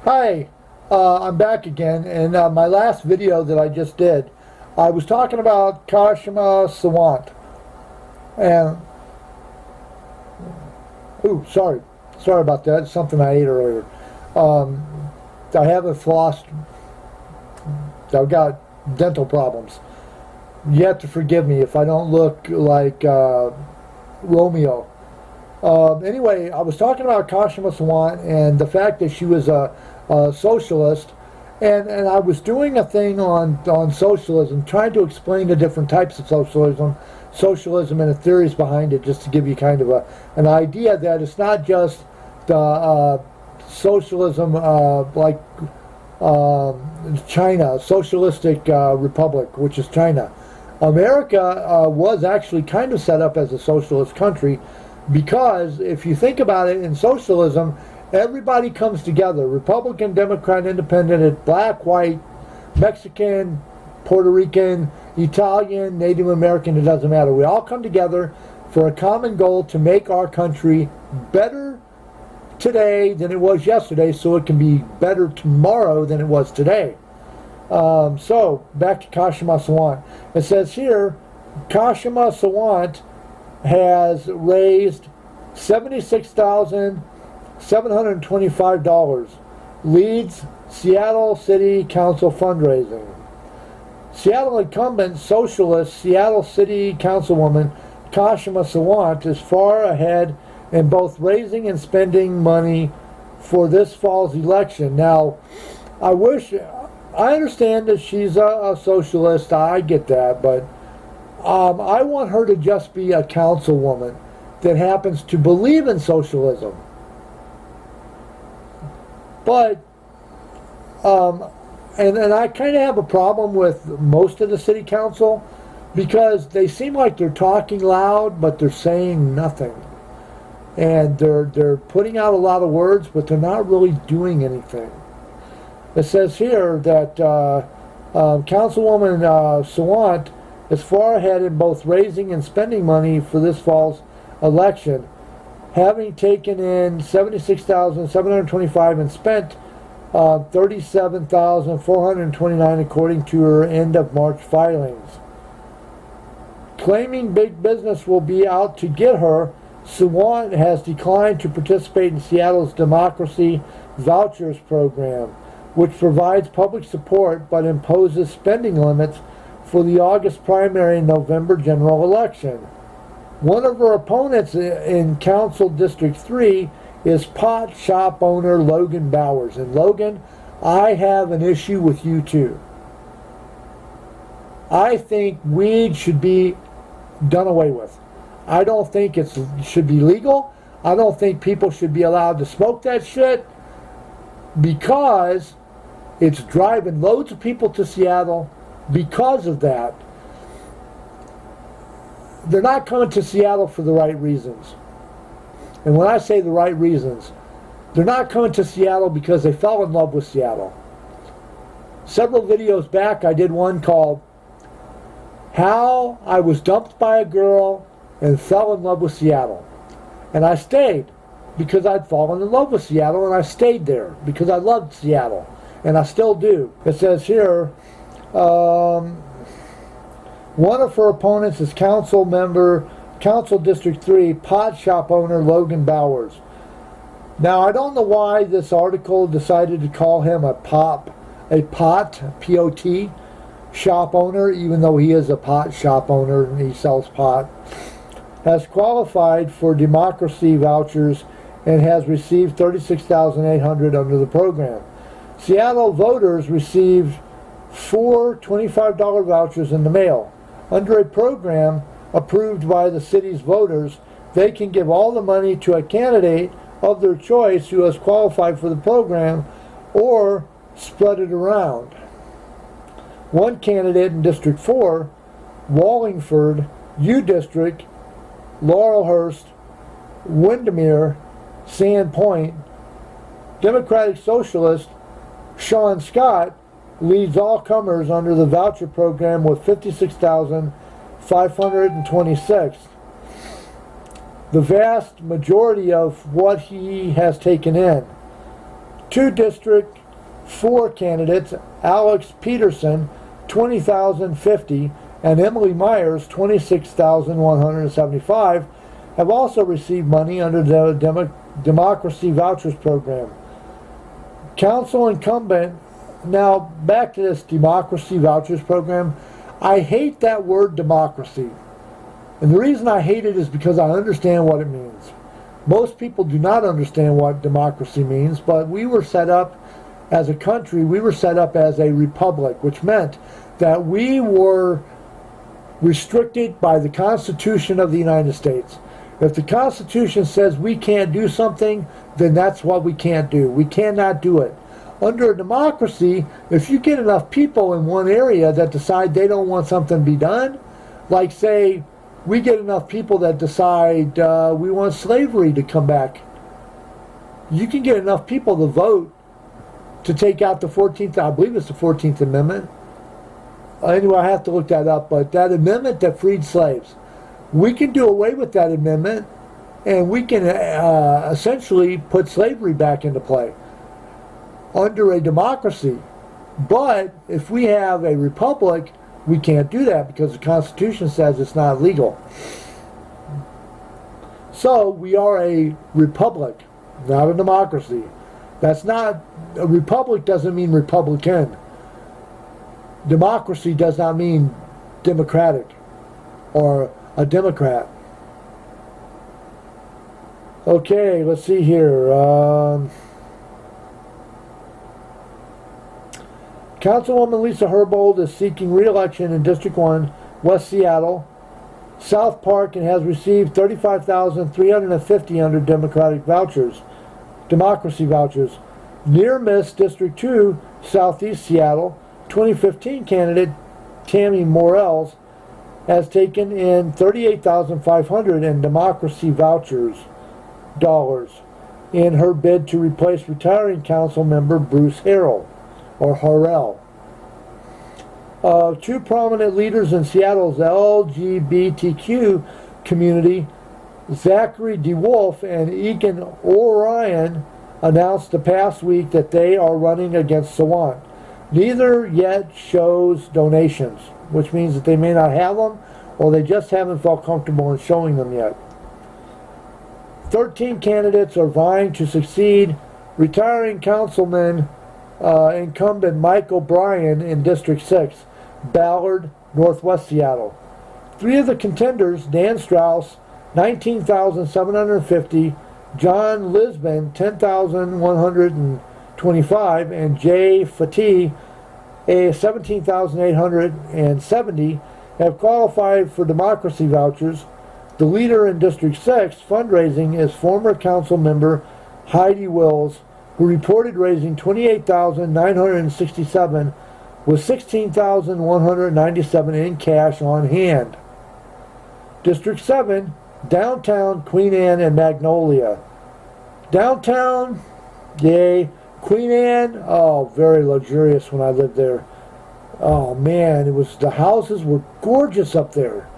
Hi, I'm back again, and my last video that I just did, I was talking about Kshama Sawant, and, sorry about that, it's something I ate earlier. I haven't flossed, I've got dental problems. You have to forgive me if I don't look like Romeo. Anyway, I was talking about Kshama Sawant and the fact that she was a socialist, and I was doing a thing on socialism, trying to explain the different types of socialism and the theories behind it, just to give you kind of an idea that it's not just the socialism like China, socialistic republic, which is China. America was actually kind of set up as a socialist country, because if you think about it, in socialism, everybody comes together. Republican, Democrat, Independent, black, white, Mexican, Puerto Rican, Italian, Native American, it doesn't matter. We all come together for a common goal to make our country better today than it was yesterday, so it can be better tomorrow than it was today. So, back to Kshama Sawant. It says here, Kshama Sawant has raised $76,725, leads Seattle City Council fundraising. Seattle incumbent socialist Seattle City Councilwoman Kshama Sawant is far ahead in both raising and spending money for this fall's election. Now, I understand that she's a socialist, I get that, but I want her to just be a councilwoman that happens to believe in socialism. But, and I kind of have a problem with most of the city council, because they seem like they're talking loud, but they're saying nothing. And they're putting out a lot of words, but they're not really doing anything. It says here that Councilwoman Sawant is far ahead in both raising and spending money for this fall's election, having taken in $76,725 and spent $37,429 according to her end of March filings. Claiming big business will be out to get her, Sawant has declined to participate in Seattle's Democracy Vouchers program, which provides public support but imposes spending limits for the August primary and November general election. One of her opponents in Council District 3 is pot shop owner Logan Bowers. And Logan, I have an issue with you too. I think weed should be done away with. I don't think it should be legal. I don't think people should be allowed to smoke that shit, because it's driving loads of people to Seattle. Because of that, they're not coming to Seattle for the right reasons. And when I say the right reasons, they're not coming to Seattle because they fell in love with Seattle. Several videos back, I did one called How I Was Dumped by a Girl and Fell in Love with Seattle. And I stayed because I'd fallen in love with Seattle, and I stayed there because I loved Seattle, and I still do. It says here, one of her opponents is Council District 3 pot shop owner Logan Bowers. Now, I don't know why this article decided to call him a pot, P-O-T, shop owner, even though he is a pot shop owner and he sells pot. Has qualified for democracy vouchers and has received $36,800 under the program. Seattle voters received 4 $25 vouchers in the mail. Under a program approved by the city's voters, they can give all the money to a candidate of their choice who has qualified for the program, or spread it around. One candidate in District 4, Wallingford, U District, Laurelhurst, Windermere, Sandpoint, Democratic Socialist Sean Scott leads all comers under the voucher program with $56,526. The vast majority of what he has taken in. Two District 4 candidates, Alex Peterson, $20,050, and Emily Myers, $26,175, have also received money under the Democracy Vouchers Program. Council incumbent, now back to this Democracy Vouchers Program, I hate that word democracy. And the reason I hate it is because I understand what it means. Most people do not understand what democracy means, but we were set up as a country, we were set up as a republic, which meant that we were restricted by the Constitution of the United States. If the Constitution says we can't do something, then that's what we can't do. We cannot do it. Under a democracy, if you get enough people in one area that decide they don't want something to be done, like say we get enough people that decide we want slavery to come back, you can get enough people to vote to take out the 14th, I believe it's the 14th Amendment. Anyway, I have to look that up, but that amendment that freed slaves, we can do away with that amendment and we can essentially put slavery back into play under a democracy. But if we have a republic, we can't do that because the Constitution says it's not legal. So we are a republic, not a democracy. That's not, a republic doesn't mean Republican. Democracy does not mean democratic or a Democrat. Okay, let's see here. Councilwoman Lisa Herbold is seeking re-election in District 1, West Seattle, South Park, and has received $35,350 under Democratic vouchers, democracy vouchers. Near miss District 2, Southeast Seattle, 2015 candidate Tammy Morrells has taken in $38,500 in democracy vouchers dollars in her bid to replace retiring council member Bruce Harrell. Two prominent leaders in Seattle's LGBTQ community, Zachary DeWolf and Egan Orion, announced the past week that they are running against Sawant. Neither yet shows donations, which means that they may not have them or they just haven't felt comfortable in showing them yet. 13 candidates are vying to succeed retiring councilman incumbent Mike O'Brien in District 6, Ballard, Northwest Seattle. Three of the contenders, Dan Strauss, $19,750, John Lisbon, $10,125, and Jay Fatih, $17,870, have qualified for democracy vouchers. The leader in District 6 fundraising is former council member Heidi Wills, who reported raising $28,967 with $16,197 in cash on hand. District 7, downtown Queen Anne and Magnolia. Downtown, yay. Queen Anne, oh, very luxurious when I lived there. Oh man, the houses were gorgeous up there.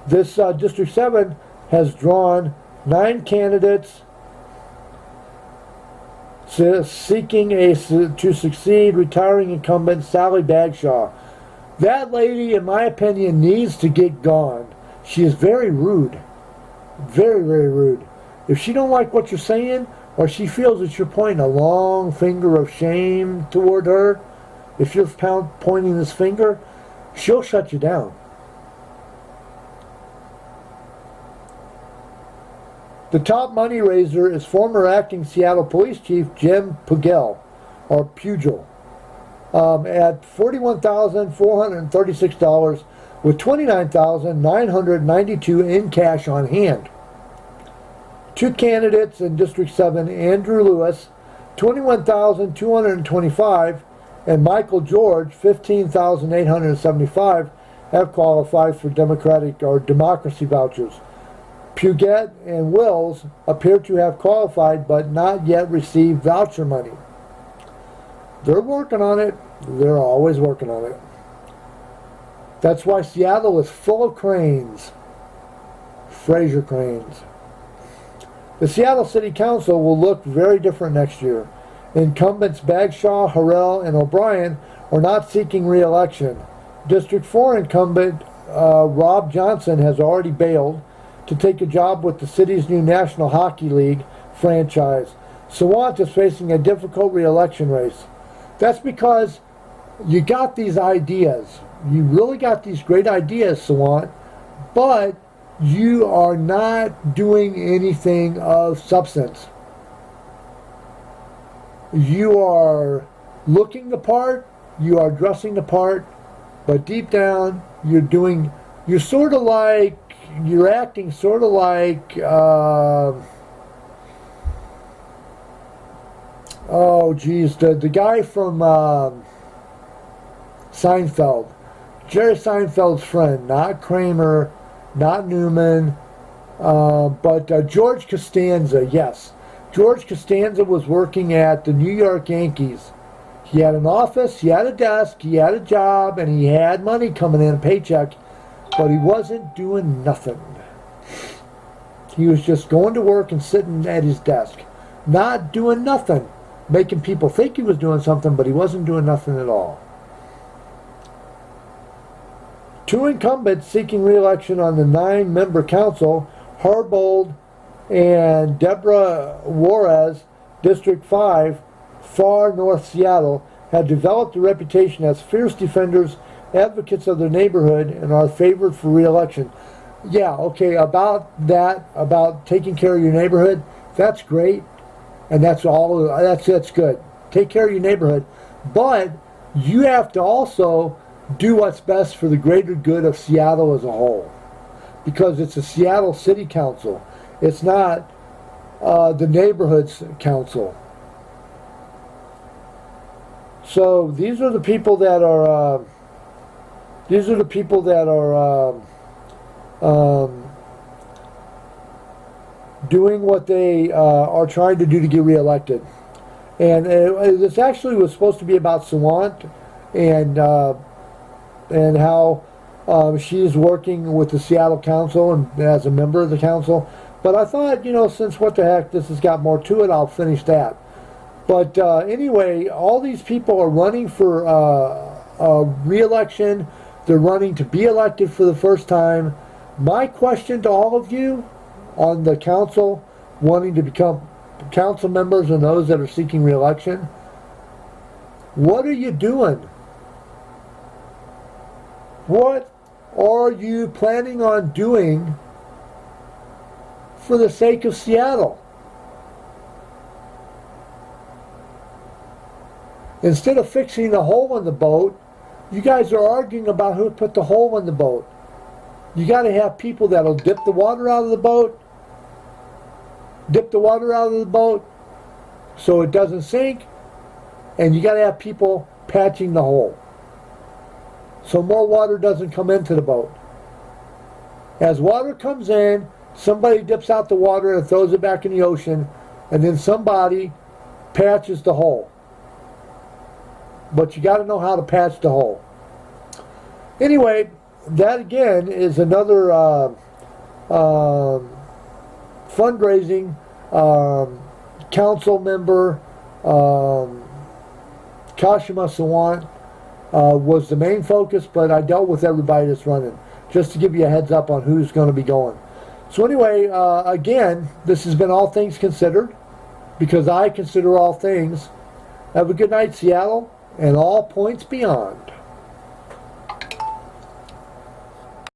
This District 7 has drawn 9 candidates seeking to succeed retiring incumbent Sally Bagshaw. That lady, in my opinion, needs to get gone. She is very rude. Very, very rude. If she don't like what you're saying, or she feels that you're pointing a long finger of shame toward her, if you're pointing this finger, she'll shut you down. The top money raiser is former acting Seattle Police Chief Jim Pugel, at $41,436 with $29,992 in cash on hand. Two candidates in District 7, Andrew Lewis, $21,225, and Michael George, $15,875, have qualified for Democratic or democracy vouchers. Puget and Wills appear to have qualified but not yet received voucher money. They're working on it. They're always working on it. That's why Seattle is full of cranes. Fraser cranes. The Seattle City Council will look very different next year. Incumbents Bagshaw, Harrell, and O'Brien are not seeking re-election. District 4 incumbent Rob Johnson has already bailed to take a job with the city's new National Hockey League franchise. Sawant is facing a difficult re-election race. That's because you got these ideas. You really got these great ideas, Sawant, but you are not doing anything of substance. You are looking the part, you are dressing the part, but deep down you're acting sort of like the guy from Seinfeld, Jerry Seinfeld's friend, not Kramer, not Newman, but George Costanza. Yes, George Costanza was working at the New York Yankees. He had an office, he had a desk, he had a job, and he had money coming in, a paycheck, but he wasn't doing nothing. He was just going to work and sitting at his desk, not doing nothing, making people think he was doing something, but he wasn't doing nothing at all. Two incumbents seeking re-election on the 9-member council, Harbold and Deborah Juarez, District 5, far north Seattle, have developed a reputation as fierce defenders, advocates of their neighborhood, and are favored for re-election. Yeah, okay, about that, about taking care of your neighborhood, that's great, and that's good. Take care of your neighborhood, but you have to also do what's best for the greater good of Seattle as a whole, because it's a Seattle City Council. It's not the neighborhood's council. So these are the people that are doing what they are trying to do to get reelected. And this actually was supposed to be about Sawant and how she's working with the Seattle Council and as a member of the council. But I thought, since what the heck, this has got more to it, I'll finish that. But anyway, all these people are running for re-election. They're running to be elected for the first time. My question to all of you on the council wanting to become council members and those that are seeking re-election, what are you doing? What are you planning on doing for the sake of Seattle? Instead of fixing the hole in the boat, you guys are arguing about who put the hole in the boat. You got to have people that'll dip the water out of the boat so it doesn't sink, and you got to have people patching the hole so more water doesn't come into the boat. As water comes in, somebody dips out the water and throws it back in the ocean, and then somebody patches the hole. But you got to know how to patch the hole. Anyway, that again is another fundraising council member. Kshama Sawant was the main focus, but I dealt with everybody that's running, just to give you a heads up on who's going to be going. So anyway, again, this has been All Things Considered, because I consider all things. Have a good night, Seattle, and all points beyond.